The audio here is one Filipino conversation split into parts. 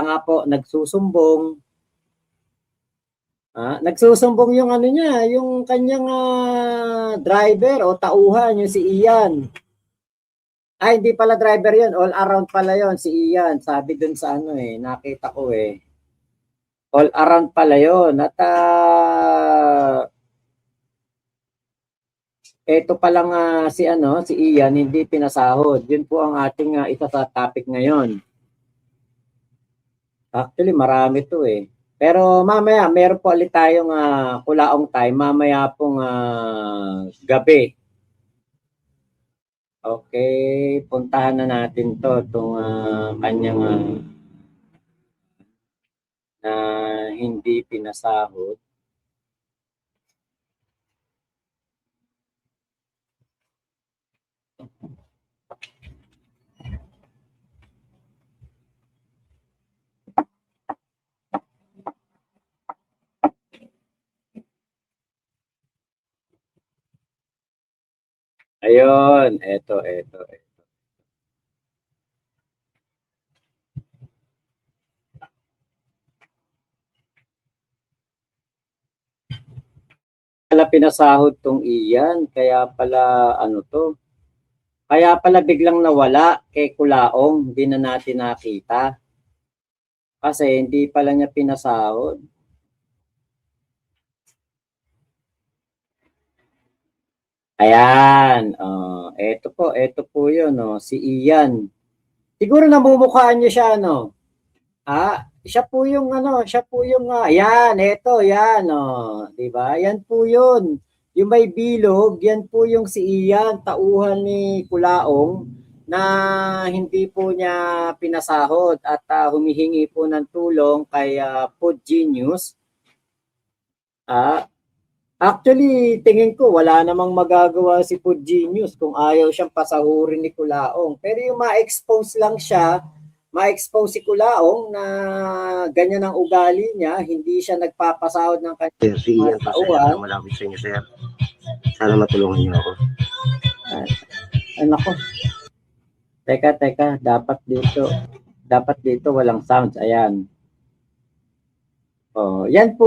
nga po nagsusumbong. Nagsusumbong yung ano niya, yung kanyang driver o tauhan, yung si Ian. Hindi pala driver yun, all around pala yun, si Ian. Sabi dun sa ano nakita ko all around pala yun. At ito palang si Ian hindi pinasahod. Yun po ang ating isa sa topic ngayon. Actually, marami to Pero mamaya, meron po ulit tayong kulaong time. Mamaya pong gabi. Okay, puntahan na natin itong kanyang na hindi pinasahod. Ayun, eto. Pala pinasahod tong Ian, kaya pala kaya pala biglang nawala kay Kulaong, hindi na natin nakita. Kasi hindi pala niya pinasahod. Ayan, ito po yun, si Ian. Siguro namumukhaan niyo siya, siya po yung ayan, yan, 'di ba? Yan po 'yun. Yung may bilog, yan po yung si Ian, tauhan ni Kulaong na hindi po niya pinasahod at humihingi po ng tulong kay Food Genius. Actually, tingin ko wala namang magagawa si Food Genius kung ayaw siyang pasahurin ni Kulaong. Pero yung ma-expose lang siya, ma-expose si Kulaong na ganyan ang ugali niya, hindi siya nagpapasahod ng kanyang tauhan. Malapit sa inyo, sir. Sana matulungan niyo ako. Nako. Teka, dapat dito walang sounds. Ayan. Yan po.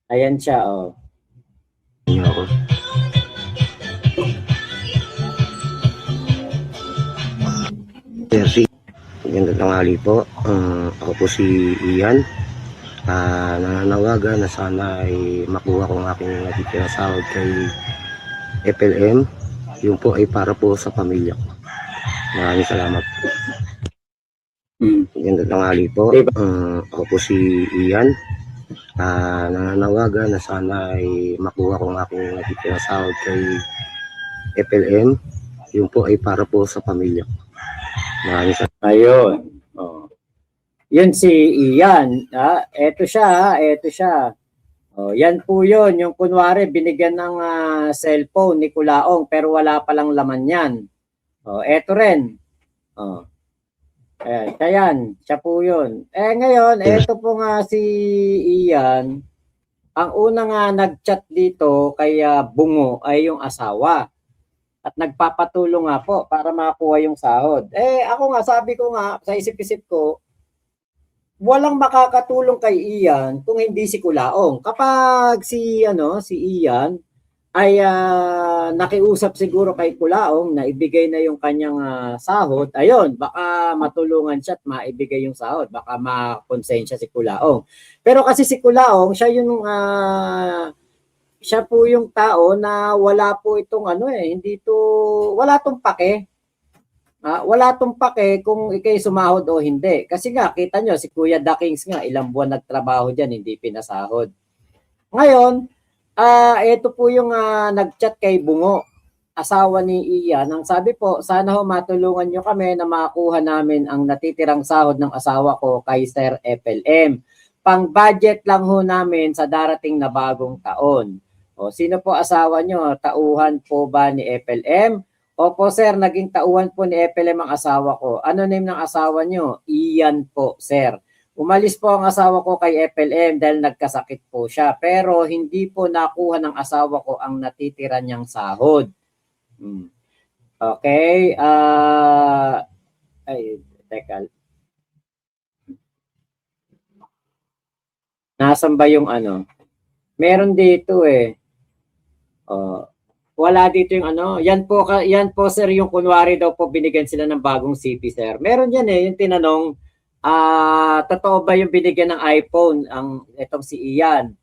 Ayan siya, Jersey, ganda tanghali po. Ako po si Ian. Nananawagan na sana ay makuha ko ang aking natitira sahod kay FLM. Yung po ay para po sa pamilya ko. Maraming salamat po. Ganda tanghali po. Ako po si Ian. Nananawagan na sana ay makuha ko ang aking natitira sahod kay FLM. Yung po ay para po sa pamilya ko. Maraming salamat. Ayun. Yun si Ian. Eto siya. Yan po yun. Yung kunwari binigyan ng cellphone ni Kulaong pero wala palang laman yan. Eto rin. Ayan, siya po yun. Ngayon, eto po nga si Ian. Ang una nga nag-chat dito kay Bungo ay yung asawa. At nagpapatulong nga po para makuha yung sahod. Ako nga, sabi ko nga, sa isip-isip ko, walang makakatulong kay Ian kung hindi si Kulaong. Kapag si Ian ay nakiusap siguro kay Kulaong na ibigay na yung kanyang sahod, ayun, baka matulungan siya at maibigay yung sahod, baka makonsensya si Kulaong. Pero kasi si Kulaong, siya po yung tao na wala po itong wala tong pake. Wala tong pake kung ikay sumahod o hindi. Kasi nga, kita nyo, si Kuya Dakings nga, ilang buwan nagtrabaho dyan, hindi pinasahod. Ngayon, ito po yung nag-chat kay Bungo, asawa ni Ian. Ang sabi po, sana ho matulungan nyo kami na makuha namin ang natitirang sahod ng asawa ko kay Sir FLM. Pang-budget lang ho namin sa darating na bagong taon. Sino po asawa nyo? Tauhan po ba ni FLM? Opo sir, naging tauhan po ni FLM ang asawa ko. Ano name ng asawa nyo? Ian po sir. Umalis po ang asawa ko kay FLM dahil nagkasakit po siya. Pero hindi po nakuha ng asawa ko ang natitira niyang sahod. Okay. Ay, teka. Nasaan ba yung ano? Meron dito eh. Wala dito yung ano. Yan po sir, yung kunwari daw po binigyan sila ng bagong CP sir. Meron yan eh, yung tinanong, totoo ba yung binigyan ng iPhone itong si Ian?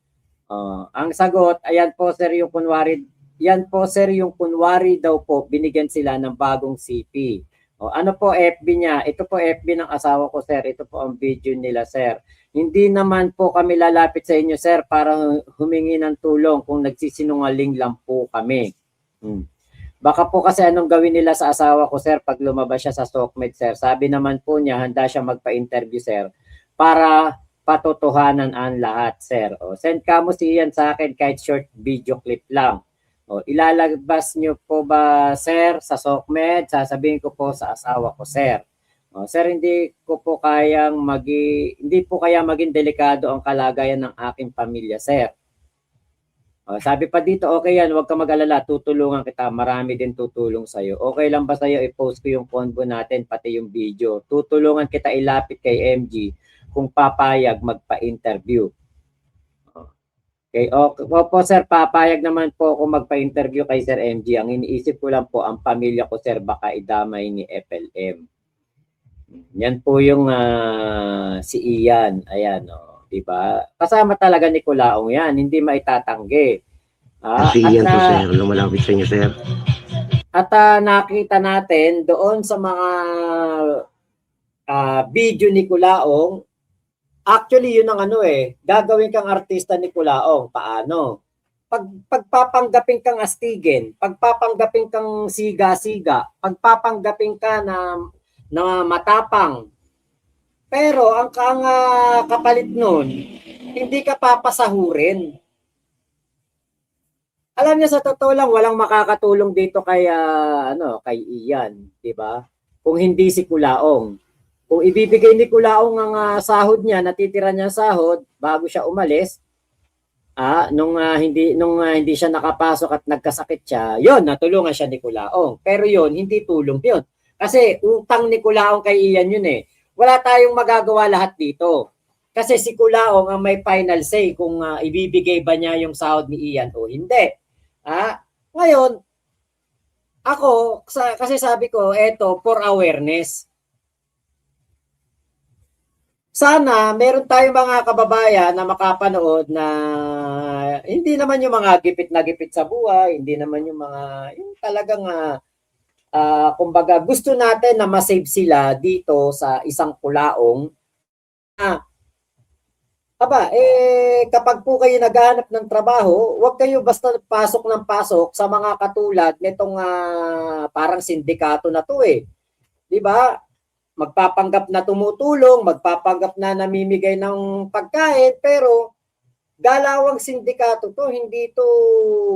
Ang sagot, ayan po sir yung kunwari, yan po sir yung kunwari daw po binigyan sila ng bagong CP. Ano po FB niya? Ito po FB ng asawa ko sir. Ito po ang video nila sir. Hindi naman po kami lalapit sa inyo sir para humingi ng tulong kung nagsisinungaling lang po kami. Baka po kasi anong gawin nila sa asawa ko sir pag lumabas siya sa SOCMED sir. Sabi naman po niya handa siya magpa-interview sir para patotohanan ang lahat sir. Send ka mo siyan sa akin kahit short video clip lang. Ilalabas niyo po ba sir sa SOCMED? Sasabihin ko po sa asawa ko sir. Sir, hindi po kaya maging delikado ang kalagayan ng aking pamilya sir. Sabi pa dito, okay yan, huwag ka mag-alala, tutulungan kita, marami din tutulong sa'yo. Okay lang ba sa'yo, i-post ko yung convo natin, pati yung video. Tutulungan kita ilapit kay MG kung papayag magpa-interview. Okay, po sir, papayag naman po ako magpa-interview kay Sir MG. Ang iniisip ko lang po, ang pamilya ko sir, baka idamay ni FLM. Yan po yung si Ian, ayan diba? Kasama talaga ni Culaong yan, hindi maitatanggi. Si Ian po sir, lumalapit sa inyo sir. At nakita natin doon sa mga video ni Culaong, actually yun ang gagawin kang artista ni Culaong. Paano? Pagpapanggapin kang astigin, pagpapanggapin kang siga-siga, pagpapanggapin ka na matapang. Pero ang kapalit nun, hindi ka papasahurin. Alam niya sa totoo lang, walang makakatulong dito kay Ian, di ba? Kung hindi si Culaong. Kung ibibigay ni Culaong ang sahod niya, natitira niya sahod bago siya umalis, nung hindi siya nakapasok at nagkasakit siya, yon natulungan siya ni Culaong. Pero yon hindi tulong yon. Kasi utang ni Culaong kay Ian yun eh. Wala tayong magagawa lahat dito. Kasi si Culaong ang may final say kung ibibigay ba niya yung sahod ni Ian o hindi. Ngayon, ako, kasi sabi ko, eto, for awareness. Sana meron tayong mga kababayan na makapanood na hindi naman yung mga gipit na gipit sa buhay, hindi naman yung mga, yung talagang kumbaga gusto natin na ma-save sila dito sa isang Culaong. Kapag po kayo naghahanap ng trabaho, huwag kayo basta pasok ng pasok sa mga katulad nitong parang sindikato na to eh. 'Di ba? Magpapanggap na tumutulong, magpapanggap na namimigay ng pagkain, pero dalawang sindikato to, hindi to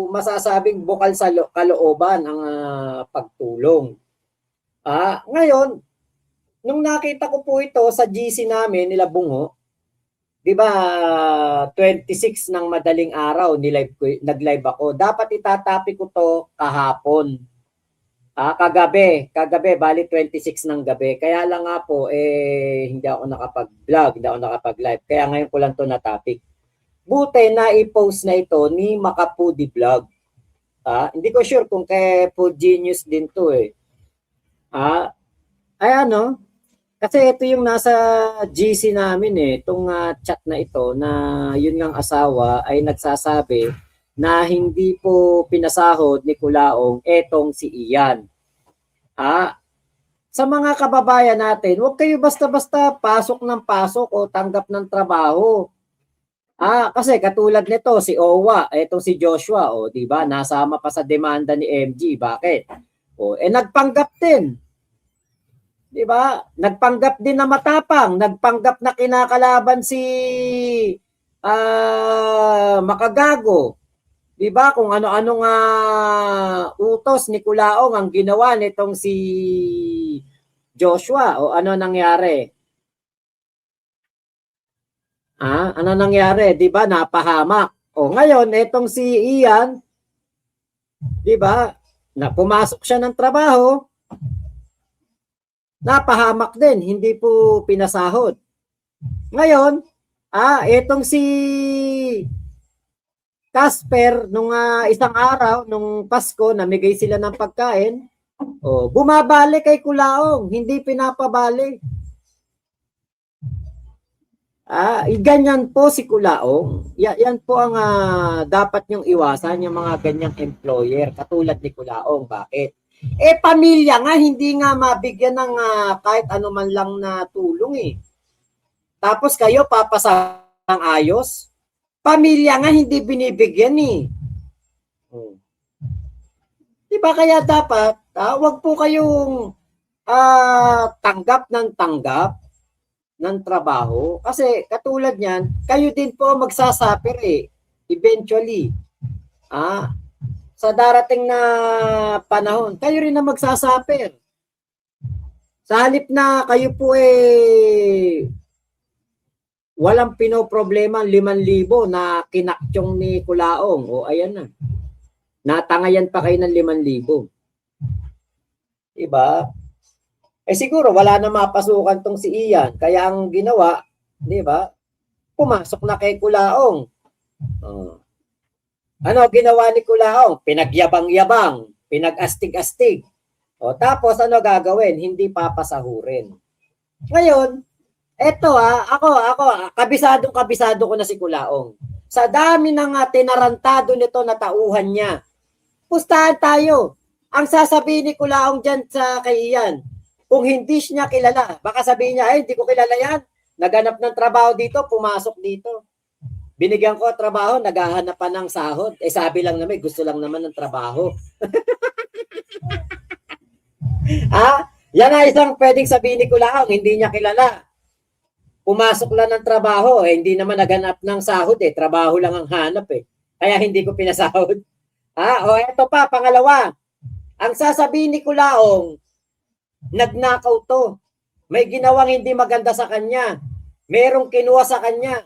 masasabing bukal sa kalooban ang pagtulong. Ngayon, nung nakita ko po ito sa GC namin nila Bungo, 'di ba 26 ng madaling araw nag-live ako. Dapat itatapi ko to kahapon. Kagabi bali 26 ng gabi. Kaya lang nga po hindi ako nakapag-vlog, hindi ako nakapag-live. Kaya ngayon ko lang to na topic. Buti na i-post na ito ni Makapudi Vlog. Hindi ko sure kung kay Food Genius din to eh. Kasi ito yung nasa GC namin eh, itong chat na ito na yun ngang asawa ay nagsasabi na hindi po pinasahod ni Culaong etong si Ian. Sa mga kababayan natin, huwag kayo basta-basta pasok ng pasok o tanggap ng trabaho. Kasi katulad nito si Owa, etong si Joshua, di ba? Nasama pa sa demanda ni MG. Bakit? Nagpanggap din. 'Di ba? Nagpanggap din na matapang, nagpanggap na kinakalaban si Makagago. 'Di ba? Kung ano-anong utos ni Culaong ang ginawa nitong si Joshua o ano nangyari. Ano nangyari? 'Di ba? Napahamak. O ngayon, etong si Ian, 'di ba? Na pumasok siya ng trabaho, napahamak din, hindi po pinasahod. Ngayon, etong si Casper, nung isang araw, nung Pasko, namigay sila ng pagkain, bumabalik kay Kulaong, hindi pinapabalik. Ganyan po si Kulaong. Yan po ang dapat niyong iwasan, yung mga ganyang employer, katulad ni Kulaong. Bakit? Pamilya nga, hindi nga mabigyan ng kahit ano man lang na tulong eh. Tapos kayo, papasa ng ayos. Pamilya nga, hindi binibigyan eh. Diba kaya dapat, wag po kayong tanggap ng trabaho. Kasi katulad niyan, kayo din po magsasuffer eh. Eventually. Sa darating na panahon, kayo rin na magsasuffer. Sa halip na kayo po walang pinoproblema 5,000 na kinaktyong ni Kulaong. Ayan na. Natangayan pa kayo ng 5,000. Diba? Siguro wala na mapasukan tong si Ian. Kaya ang ginawa, di ba? Pumasok na kay Kulaong. Ano ginawa ni Kulaong? Pinagyabang-yabang, pinag-astig-astig. Tapos ano gagawin? Hindi papasahurin. Ngayon, eto ako, kabisado ko na si Kulaong. Sa dami ng tinarantado nito na tauhan niya, pustahan tayo. Ang sasabihin ni Kulaong dyan sa kay Ian, kung hindi niya kilala, baka sabihin niya, hindi ko kilala yan. Naghanap ng trabaho dito, pumasok dito. Binigyan ko trabaho, naghahanap pa ng sahod. Sabi lang naman, gusto lang naman ng trabaho. Yan ay isang pwedeng sabihin ni Kulaong, hindi niya kilala. Pumasok lang ng trabaho, hindi naman naghanap ng sahod trabaho lang ang hanap Kaya hindi ko pinasahod. Eto pa, pangalawa. Ang sasabihin ni Kulaong, nagnakaw to. May ginawang hindi maganda sa kanya. Merong kinuha sa kanya.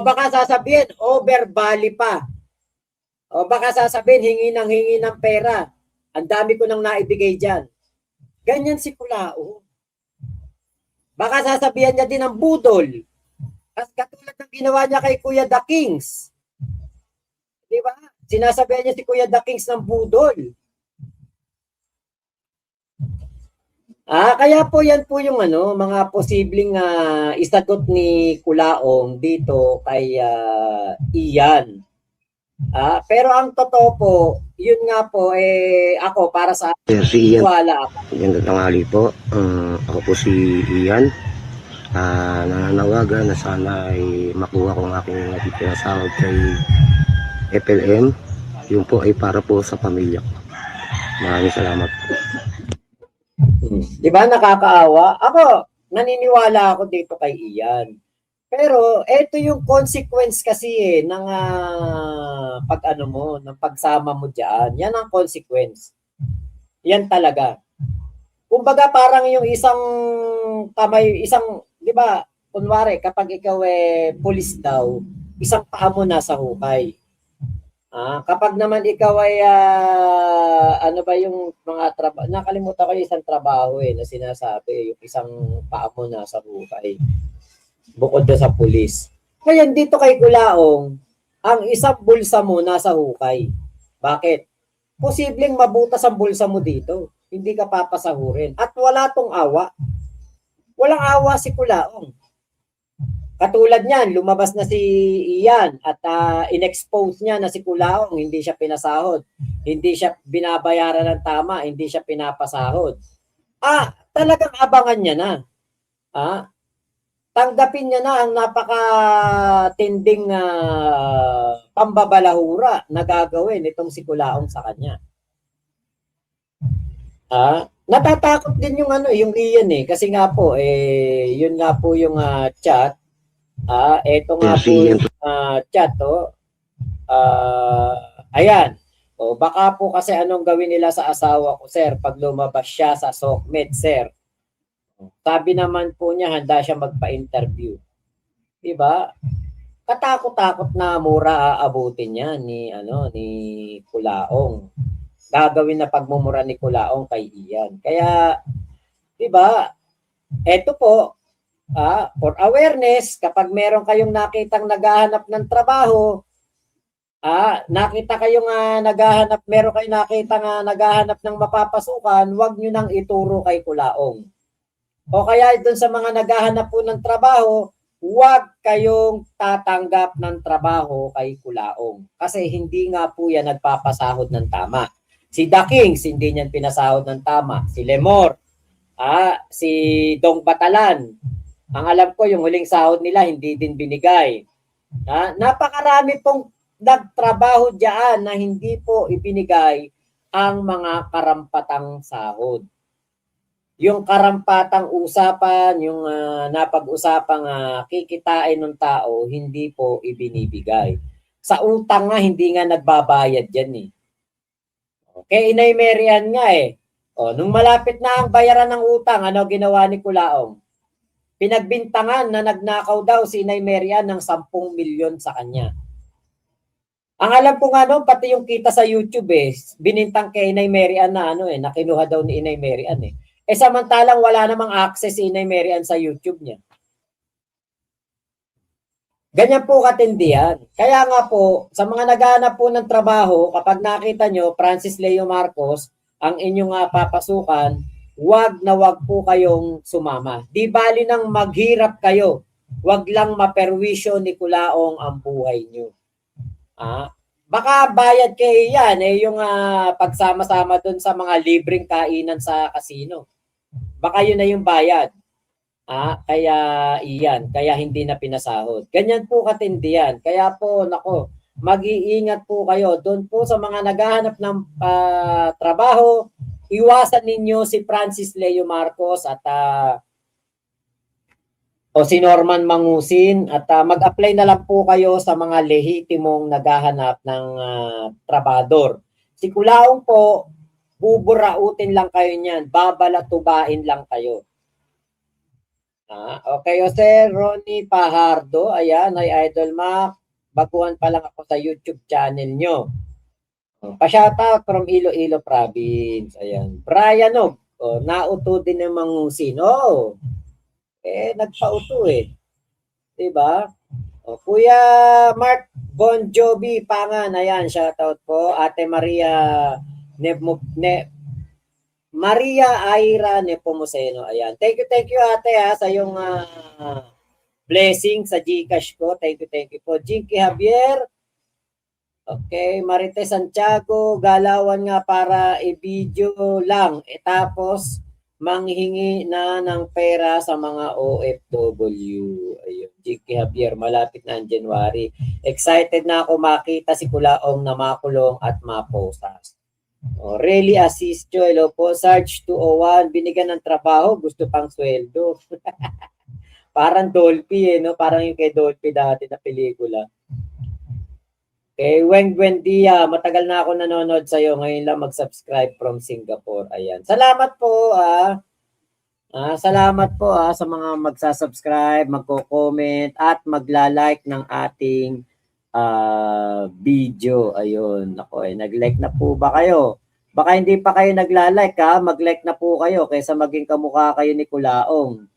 Baka sasabihin, overbali pa. Baka sasabihin, hingi ng pera. Ang dami ko nang naibigay dyan. Ganyan si Kulaong. Baka sasabihan niya din ng budol. Katulad ng ginawa niya kay Kuya The Kings. Di ba? Sinasabihan niya si Kuya The Kings ng budol. Kaya po yan po yung mga posibleng isagot ni Kulaong dito kay Ian. Pero ang totoo po, yun nga po, ako para sa si Ian. Wala ako. Magandang tanghali po. Ako po si Ian. Nananawagan na sana ay makuha ko ang aking natitira sahod kay FLM. Yun po ay para po sa pamilya ko. Maraming salamat po. Di ba nakakaawa? Ako, naniniwala ako dito kay Ian. Pero ito yung consequence kasi ng ng pagsama mo diyan. Yan ang consequence. Yan talaga. Kumbaga parang yung isang kamay, di ba? Kunwari kapag ikaw pulis daw, isang paa mo nasa hukay. Kapag naman ikaw ay ano ba yung mga trabaho, nakalimutan ko yung isang trabaho na sinasabi, yung isang paa mo nasa hukay. Bukod doon sa pulis. Kaya dito kay Kulaong, ang isang bulsa mo nasa hukay. Bakit? Posibleng mabutas ang bulsa mo dito. Hindi ka papasahurin. At wala tong awa. Walang awa si Kulaong. Katulad niyan, lumabas na si Ian at in-expose niya na si Kulaong, hindi siya pinasahod. Hindi siya binabayaran ng tama, hindi siya pinapasahod. Talagang abangan niya na. Tanggapin niya na ang napakatinding pambabalahura na gagawin itong si Kulaong sa kanya. Natatakot din yung yung Ian kasi nga po yun nga po yung chat. Ito nga po yung chat ayan. Baka po kasi anong gawin nila sa asawa ko, sir, pag lumabas siya sa SOCMED, sir. Sabi naman po niya, handa siya magpa-interview. Diba? Katakot-takot na mura aabutin niya ni Kulaong. Gagawin na pagmumura ni Kulaong kay Ian. Kaya, diba, eto po, for awareness, kapag meron kayong nakitang naghahanap ng trabaho, nakita kayong meron kayong nakitang naghahanap ng mapapasukan, huwag nyo nang ituro kay Kulaong. O kaya doon sa mga naghahanap po ng trabaho, huwag kayong tatanggap ng trabaho kay Kulaong. Kasi hindi nga po yan nagpapasahod ng tama. Si The Kings, hindi niyan pinasahod ng tama. Si Lemor, si Dong Batalan. Ang alam ko, yung huling sahod nila, hindi din binigay. Napakarami pong nagtrabaho diyan na hindi po ibinigay ang mga karampatang sahod. Yung karampatang usapan, yung napag-usapang kikitain ng tao, hindi po ibinibigay. Sa utang nga, hindi nga nagbabayad yan eh. Okay, Inay Marian nga eh. Nung malapit na ang bayaran ng utang, ano ginawa ni Kulaong? Pinagbintangan na nagnakaw daw si Inay Marian ng 10 milyon sa kanya. Ang alam ko nga pati yung kita sa YouTube binintang kay Inay Marian na na kinuha daw ni Inay Marian eh. Samantalang wala namang access si Inay Marian sa YouTube niya. Ganyan po katindi yan. Kaya nga po, sa mga naghahanap po ng trabaho, kapag nakita nyo, Francis Leo Marcos, ang inyong papasukan, wag na wag po kayong sumama. Di bali nang maghirap kayo. Wag lang maperwisyo ni Kulaong ang buhay nyo. Baka bayad kayo yan, yung pagsama-sama dun sa mga libreng kainan sa casino. Baka yun na yung bayad. Kaya hindi na pinasahod. Ganyan po katindi yan. Kaya po, mag-iingat po kayo. Doon po sa mga naghahanap ng trabaho, iwasan ninyo si Francis Leo Marcos at si Norman Mangusin at mag-apply na lang po kayo sa mga lehitimong naghahanap ng trabador. Si Kulaong po, buburautin lang kayo niyan. Babalatubain lang kayo. Okay, Jose Ronnie Pajardo. Ayan, ay Idol Mac. Baguhan pa lang ako sa YouTube channel nyo. Pa-shoutout from Iloilo Province. Ayan. Brian Og. Nauto din ng Mangusin. Nagpauto eh. Diba? Kuya Mark Bon Jovi Pangan. Ayan, shoutout po. Ate Maria Maria Aira Nepomuceno. Ayan. Thank you ate sa yung blessing sa GCash ko. Thank you po. Jinky Javier. Okay, Marites Santiago, galawan nga para i-video lang. Tapos manghingi na ng pera sa mga OFW. Ayun, Jinky Javier, malapit na ang January. Excited na ako makita si Kulaong na makulong at maposas. Really assist you. Hello po. Sarge 201. Binigyan ng trabaho. Gusto pang sweldo. Parang Dolphy Parang yung kay Dolphy dati na pelikula. Okay. Weng Buendia. Matagal na ako nanonood sa'yo. Ngayon lang mag-subscribe from Singapore. Ayan. Salamat po salamat po sa mga magsasubscribe, magko-comment at magla-like ng ating video. Ayun, nag-like na po ba kayo? Baka hindi pa kayo nagla-like mag-like na po kayo kaysa maging kamukha kayo ni Kulaong.